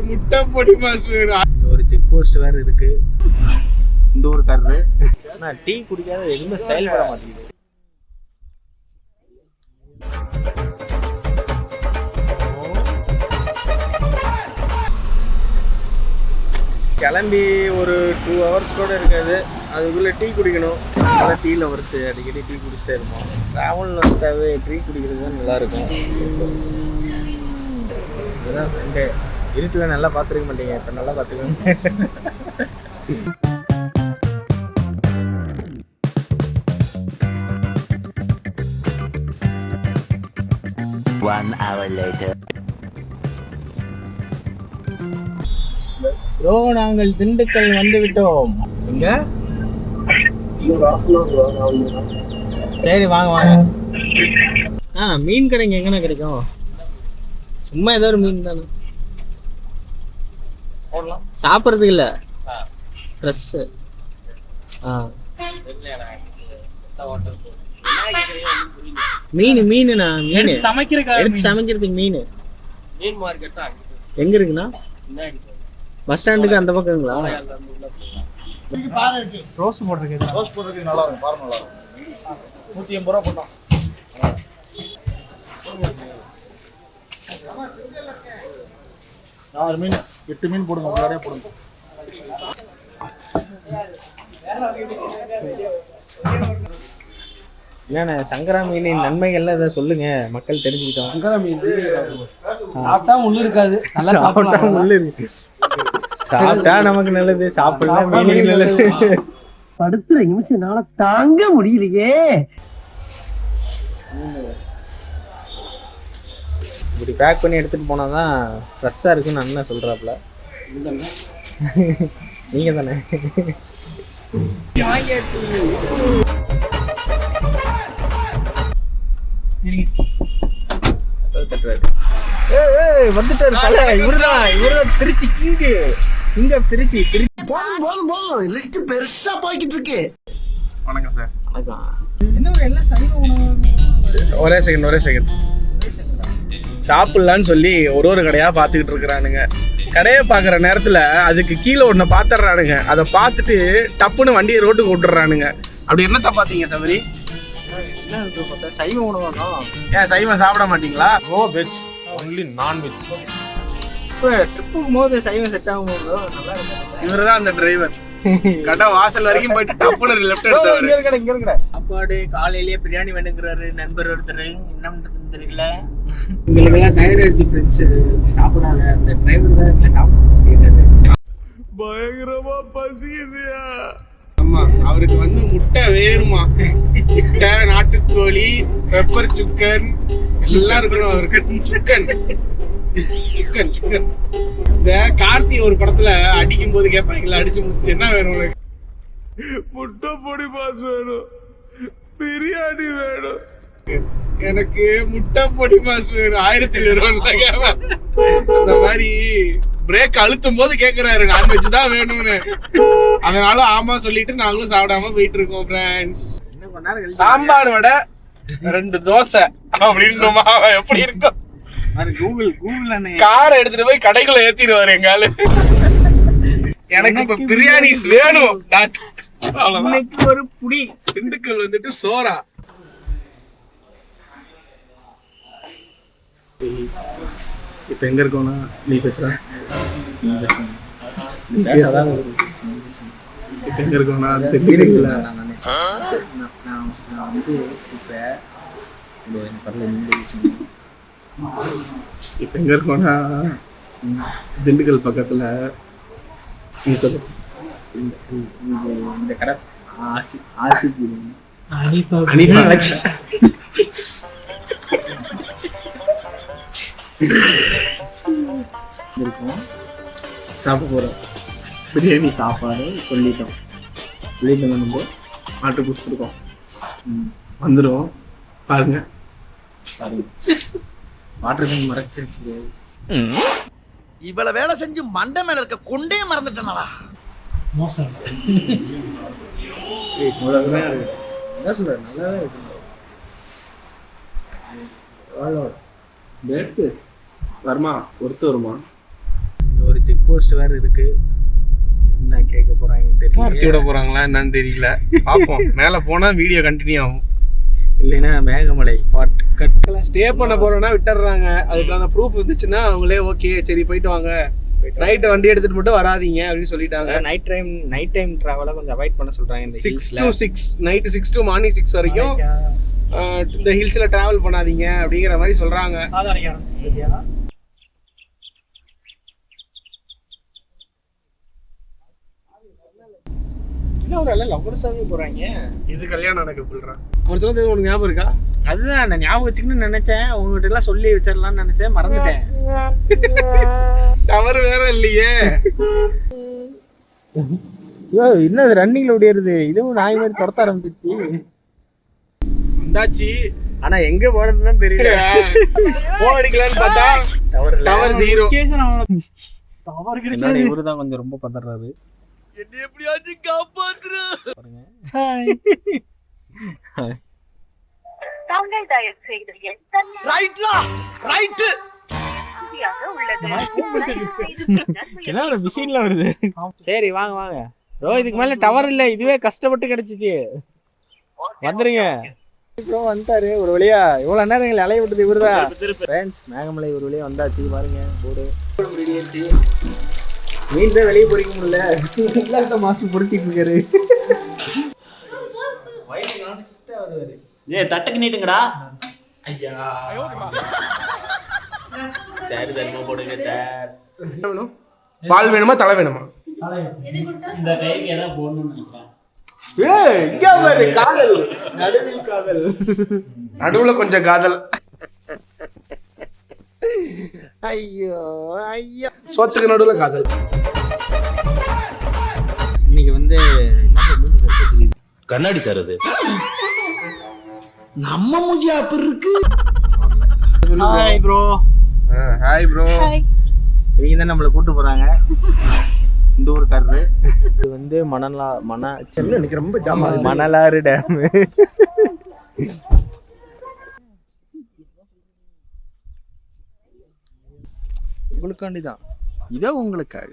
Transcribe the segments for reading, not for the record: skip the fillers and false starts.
முட்டை பொடி மாஸ் வேணும். ஒரு செக் போஸ்ட் வேற இருக்கு இந்த ஒரு காரரு. நான் டீ குடிக்காத எதுவுமே செயல்பட மாட்டேங்குது. கிளம்பி ஒரு 2 hours கூட இருக்காது, அதுக்குள்ளே டீ குடிக்கணும். அதான் டீ லவர்ஸ், அடிக்கடி டீ குடிச்சிட்டே இருப்போம். ட்ராவல் வந்துட்டாவே டீ குடிக்கிறது தான் நல்லாயிருக்கும். இதுதான் ஃப்ரெண்டு. இருட்டில் நல்லா பார்த்துருக்க மாட்டீங்க, இப்போ நல்லா பார்த்துக்கோங்க. One hour later. ப்ரோ, நாங்கள் திண்டுக்கல் வந்து விட்டோம். எங்க? சரி வாங்க வாங்க. மீன் கடைங்க எங்கண்ணா கிடைக்கும்? சும்மா ஏதோ ஒரு மீன் தானே சாப்பிட்றதுக்கு இல்லை, ஃப்ரெஷ்ஷு. மீனுண்ணா, மீன் எடுத்து சமைக்கிறதுக்கு. மீன் மார்க்கெட் எங்க இருக்குண்ணா? பஸ் ஸ்டாண்டுக்கு அந்த பக்கங்களா? ரோஸ்ட் போட்டிருக்கு நல்லா இருக்கும், பாருங்க நல்லா இருக்கும். 180 ரூபா போட்டோம். 4 மீன் 8 மீன் போடுங்க, நிறைய போடுங்க. என்னண்ணே சங்கரா மீனின் நன்மைகள்லாம் இதை சொல்லுங்க, மக்கள் தெரிஞ்சுக்கிட்டோம். சங்கரா மீன் சாப்பிட்டா முள்ளு இருக்காது, நல்லா சாப்பிட்டா முள்ளு இருக்கு. சாப்பிட்டா நமக்கு நல்லது, சாப்பிடலாம் மீனுக்கு நல்லது. படுத்துற நிமிஷம்னால தாங்க முடியலையே. இப்படி பேக் பண்ணி எடுத்துட்டு போனாதான் ஃப்ரெஷ்ஷாக இருக்குன்னு அண்ணன் சொல்றாப்புல. நீங்க தானே வந்துட்டாரு. இவருதான் திருச்சி கிங்கு. இங்க திருச்சி போதும் லிஸ்ட் பெருசா போய்கிட்டு இருக்கு. வணக்கம் சார். வணக்கம். ஒரே செகண்ட் சாப்பிடலான்னு சொல்லி ஒரு கடையா பார்த்துக்கிட்டு இருக்கிறானுங்க. கடையை பார்க்குற நேரத்தில் அதுக்கு கீழே ஒன்று பார்த்துட்றானுங்க. அதை பார்த்துட்டு டப்புன்னு வண்டியை ரோட்டுக்கு விட்டுறானுங்க. அப்படி என்னத்த பார்த்தீங்க சபரி? சைவ உணவாக. ஏன் சைவம் சாப்பிட மாட்டீங்களா? No veg, only non veg. இப்போ ட்ரிப்புக்கு போது சைவம் செட் ஆகும் போது நல்லா இருக்கும். இவர் தான் அந்த டிரைவர். கடை வாசல் வரைக்கும் போயிட்டு டப்புன்னு லெஃப்ட் எடுத்து. இங்க இருக்கிற சாப்பாடு காலையிலேயே பிரியாணி வேணுங்கிறாரு நண்பர் ஒருத்தர். என்ன தெரியல, எங்களுக்கெல்லாம் டயர்ட் ஆயிடுச்சு ஃப்ரெண்ட்ஸ், சாப்பிடாத. அந்த டிரைவர் தான் எங்களை சாப்பிட பயங்கரமா பசிக்குதுயா. ஆமா, அவருக்கு முட்டை வேணுமா? முட்டை, நாட்டுக்கோழி, பெப்பர் சிக்கன் எல்லாம் இருக்கணும் அவருக்கு. சிக்கன் இந்த கார்த்தி ஒரு படத்துல அடிக்கும் போது கேட்பாங்களா, அடிச்சு முடிச்சு என்ன வேணும் உனக்கு? முட்டை பொடி மாஸ் வேணும், பிரியாணி வேணும். எனக்கு முட்டை பொடி மாஸ் வேணும் 1020 அந்த மாதிரி பிரேக் அழுத்தும் போது கேக்குறாரு நான்வெஜ் தான் வேணும்னு. அதனால ஆமா சொல்லிட்டு நாங்களும் சாப்பிடாம போயிட்டு இருக்கோம் ஃப்ரெண்ட்ஸ். சாம்பார் வடை 2 தோசை அப்படின்னுமா எப்படி இருக்கும்? கூகுள் காரை எடுத்துட்டு போய் கடைக்குள்ள ஏத்திடுவாரு எங்க ஆளு. எனக்கு இப்ப பிரியாணிஸ் வேணும். ஒரு புடி திண்டுக்கல் சோறா. இப்ப எங்க இருக்கோம்னா நீ பேசுற. இப்ப எங்க இருக்கோம்னா திண்டுக்கல்ல. நான் வந்து இப்ப எங்க இருக்கோம்னா திண்டுக்கல் பக்கத்துல. நீ சொல்லு. இந்த கடை சாப்பிட போறோம். பிரியாணி சாப்பாடு சொல்லிட்டோம் வந்து ஆட்டு கொடுத்துருக்கோம். வந்துடும் பாருங்க. வாட்டர் கேன் மறைச்சிருச்சு. இவ்வளவு வேலை செஞ்சு மண்டை மேல இருக்க கொண்டே மறந்துட்டேனடா. மோசம். என்ன சொல்ற, நல்லாவே இருக்கு. வருமா ஒருத்து வருமா? இங்க ஒரு செக் போஸ்ட் வேற இருக்கு, என்ன கேட்க போறாங்கன்னு தெரியல. துரத்தி விட போறாங்களா என்னன்னு தெரியல, பாப்போம். மேல போனா வீடியோ கண்டினியூ ஆகும். இல்லைன்னா மேகமலை பாட்டு கட்டலாம். ஸ்டே பண்ண போறோம்னா விட்டுறாங்க. அதுக்கான ப்ரூஃப் இருந்துச்சுன்னா அவங்களே ஓகே சரி போயிட்டு வாங்க, நைட்டு வண்டி எடுத்துட்டு மட்டும் வராதீங்க அப்படின்னு சொல்லிட்டாங்க. நைட் டைம் டிராவலை கொஞ்சம் அவாய்ட் பண்ண சொல்றாங்க. இந்த 6 to 6 நைட்டு 6 to மார்னிங் 6 வரைக்கும் இந்த ஹில்ஸ்ல டிராவல் பண்ணாதீங்க அப்படிங்கிற மாதிரி சொல்றாங்க. என்ன ஒரு நல்ல லவ்வர்ஸாவே போறாங்க. இது கல்யாணம் நடக்க போடுறான். அவர் சொன்னது உனக்கு ஞாபகம் இருக்கா? அதுதான் நான் ஞாபகம் வச்சுக்கணும்னு நினைச்சேன், உங்ககிட்ட எல்லாம் சொல்லி வச்சிடலாம்னு நினைச்சேன், மறந்துட்டேன். தவறு வேற இல்லையே. ஐயோ என்ன ரன்னிங்ல ஓடிடுது, இதுவும் நாய் மாதிரி துரத்த ஆரம்பிச்சிருச்சு. வந்தாச்சு, ஆனா எங்க போறதுன்னு தெரியல. போன் அடிக்கலான்னு பார்த்தா டவர் 0. இவரு தான் கொஞ்சம் ரொம்ப பதறாரு. என்ன எப்படியாச்சும் காப்பாத்துரு. தாங்கள் டயல் செய்த எண் ரைட்லா ரைட் என்ன ஒரு மிஷின்ல வருது. சரி வாங்க வாங்க. இதுக்கு மேல டவர் இல்ல, இதுவே கஷ்டப்பட்டு கிடைச்சிச்சு. வந்துருங்க. ப்ரோ வந்துட்டாரு ஒரு வழியா. இவ்வளவு நேரம் எங்களை அலைய விட்டது இவருதான். ஃப்ரெண்ட்ஸ் மேகமலை ஒரு வழியா வந்தாச்சு. பாருங்க போடு ரெடியாச்சு. மீன் தான் வெளியே பொறிக்க முடியல, எல்லாத்த மாசம் பொறிச்சிட்டு இருக்காரு. தட்டுக்கு நீட்டுங்கடா. ஐயா சார் தர்மம் போடுங்க சார். பால் வேணுமா தலை வேணுமா? இந்த கைக்கு ஏதாவது போடணும்னு நினைக்கிறேன். இங்க பாரு காதல், நடுவில் காதல், நடுவுல கொஞ்சம் காதல். ஐயோ ஐயோ சோத்துக்கு நடுவுல காதல். இன்னைக்கு வந்து கண்ணாடி சார் அது நம்ம மூஞ்சியா அப்படி இருக்கு. Hi bro. Hi bro. இவங்க தான் நம்மளை கூட்டு போறாங்க, இந்த ஊருக்காரரு. இது வந்து எனக்கு ரொம்ப மணலாறு டேம். உங்களுக்காண்டிதான், இதோ உங்களுக்காக.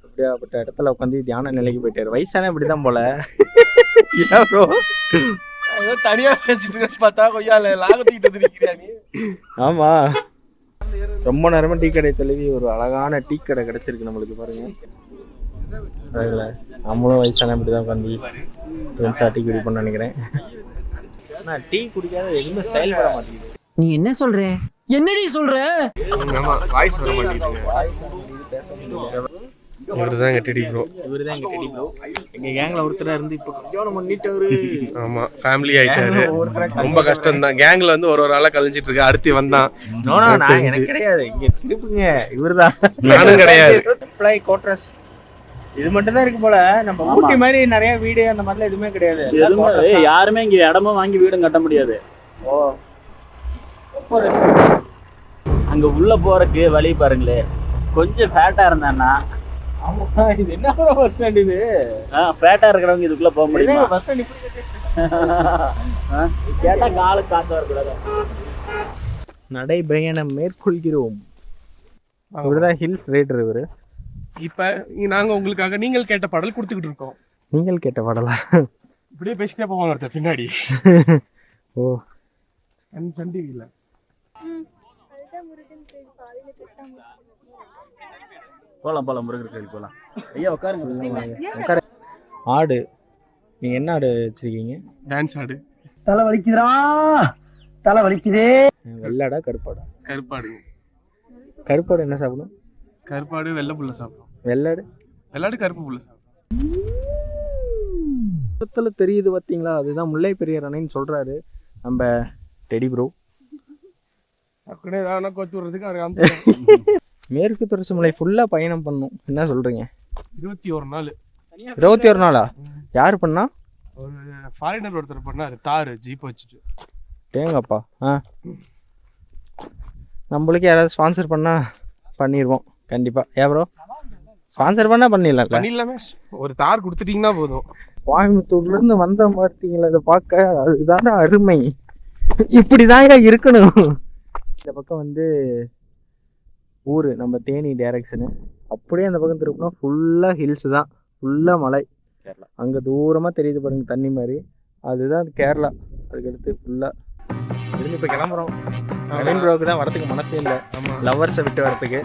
அப்படியாப்பட்ட இடத்துல உட்காந்து தியான நிலைக்கு போயிட்டாரு. வயசான இப்படிதான் போல. ஏதோ தனியா பேசிட்டு பார்த்தா கொய்யால லாகத்திட்டு வந்துருக்கிறியா நீ? ஆமா, ரொம்ப நேரமா டீ கடை தழுவி ஒரு அழகான டீ கடை கிடைச்சிருக்கு நம்மளுக்கு. பாருங்க நம்மளும் வயசான இப்படிதான் உட்காந்து ஃப்ரெண்ட்ஸா டீ குடிப்போம்னு நினைக்கிறேன். நான் டீ குடிக்காத எதுவுமே செயல்பட மாட்டேங்குது. நீ என்ன சொல்ற? என்னடி சொல்ற? ஆமா வாய்ஸ் வர மாட்டேங்குது. இவருதான் டெடி ப்ரோ. இவருதான் எங்க டெடி ப்ரோ. எங்க கேங்ல ஒருத்தரா இருந்து இப்ப கொஞ்சம் பண்ணிட்டாரு. ஆமா ஃபேமிலி ஆயிட்டாரு. ரொம்ப கஷ்டம் தான். கேங்ல வந்து ஒரு ஆளா கழிஞ்சிட்டு இருக்கு. அடுத்து வந்தான். நோனா நான் எனக்கு கிடையாது. இங்க திருப்புங்க இவருதான். நானும் கிடையாது. ப்ளை கோட்ரஸ் இது மட்டும் தான் இருக்கு போல. நம்ம ஊட்டி மாதிரி நிறைய வீடு அந்த மாதிரிலாம் எதுவுமே கிடையாது. யாருமே இங்க இடமும் வாங்கி வீடும் கட்ட முடியாது. ஓ அங்க உள்ள போறதுக்கு வழி பாருங்களே. கொஞ்சம் ஃபேட்டா இருந்தான்னா. ஆமா இது என்ன பஸ் ஸ்டாண்ட் இது? ஃபேட்டா இருக்கிறவங்க இதுக்குள்ள போக முடியுமா? பஸ் ஸ்டாண்ட் கேட்டா காலு காத்து வரக்கூடாது. நடைபயணம் மேற்கொள்கிறோம். இவருதான் ஹில்ஸ் ரைடர் இவரு. இப்ப நாங்க உங்களுக்காக நீங்கள் கேட்ட பாடல் கொடுத்துக்கிட்டு இருக்கோம். நீங்கள் கேட்ட பாடலா? இப்படியே பேசிட்டே போவாங்க ஒருத்தர் பின்னாடி. ஓ சன் டிவில போலாம் போலாம் முருகர் கோயில் போலாம். ஐயா உட்காருங்க. ஆடு, நீங்க என்ன ஆடு வச்சிருக்கீங்க? டான்ஸ் ஆடு. தலை வலிக்குதுடா, தலை வலிக்குதே. வெள்ளாடா கருப்பாடா? கருப்பாடு. கருப்பாடு என்ன சாப்பிடும்? கருப்பாடு வெள்ளை புள்ள சாப்பிடும். வெள்ளாடு? வெள்ளாடு கருப்பு புள்ள சாப்பிடும். தெரியுது பாத்தீங்களா? அதுதான் முல்லை பெரியார் அணைன்னு சொல்றாரு நம்ம டெடி ப்ரோ. அப்படியே நான் கோச்சு விடுறதுக்கு அவருக்கு மேற்கு தொடர்ச்சி மலை ஃபுல்லா பயணம் பண்ணும். என்ன சொல்றீங்க? 21 நாள். 21 நாளா? யார் பண்ணா? ஒரு ஃபாரினர் ஒருத்தர் பண்ணாரு. தாரு ஜீப் வச்சுட்டு. டேங்கப்பா. நம்மளுக்கு யாராவது ஸ்பான்சர் பண்ணா பண்ணிடுவோம் கண்டிப்பா. ஏன் ப்ரோ ஸ்பான்சர் பண்ணா பண்ணிடலாம்ல. பண்ணிடலாமே, ஒரு தார் கொடுத்துட்டீங்கன்னா போதும். கோயம்புத்தூர்ல இருந்து வந்த பார்த்தீங்களா, இதை பார்க்க அதுதானே அருமை. இப்படிதாங்க இருக்கணும். இந்த பக்கம் வந்து ஊர் நம்ம தேனி டைரக்ஷனு. அப்படியே அந்த பக்கம் திருப்பினா ஃபுல்லாக ஹில்ஸ் தான், ஃபுல்லாக மலை. அங்கே தூரமாக தெரியுது பாருங்க தண்ணி மாதிரி, அதுதான் கேரளா. அதுக்கடுத்து ஃபுல்லாக இருந்து இப்போ கிளம்புறோம். நவீன் ப்ரோவுக்கு தான் வரத்துக்கு மனசே இல்லை, லவ்வர்ஸை விட்டு வரத்துக்கு.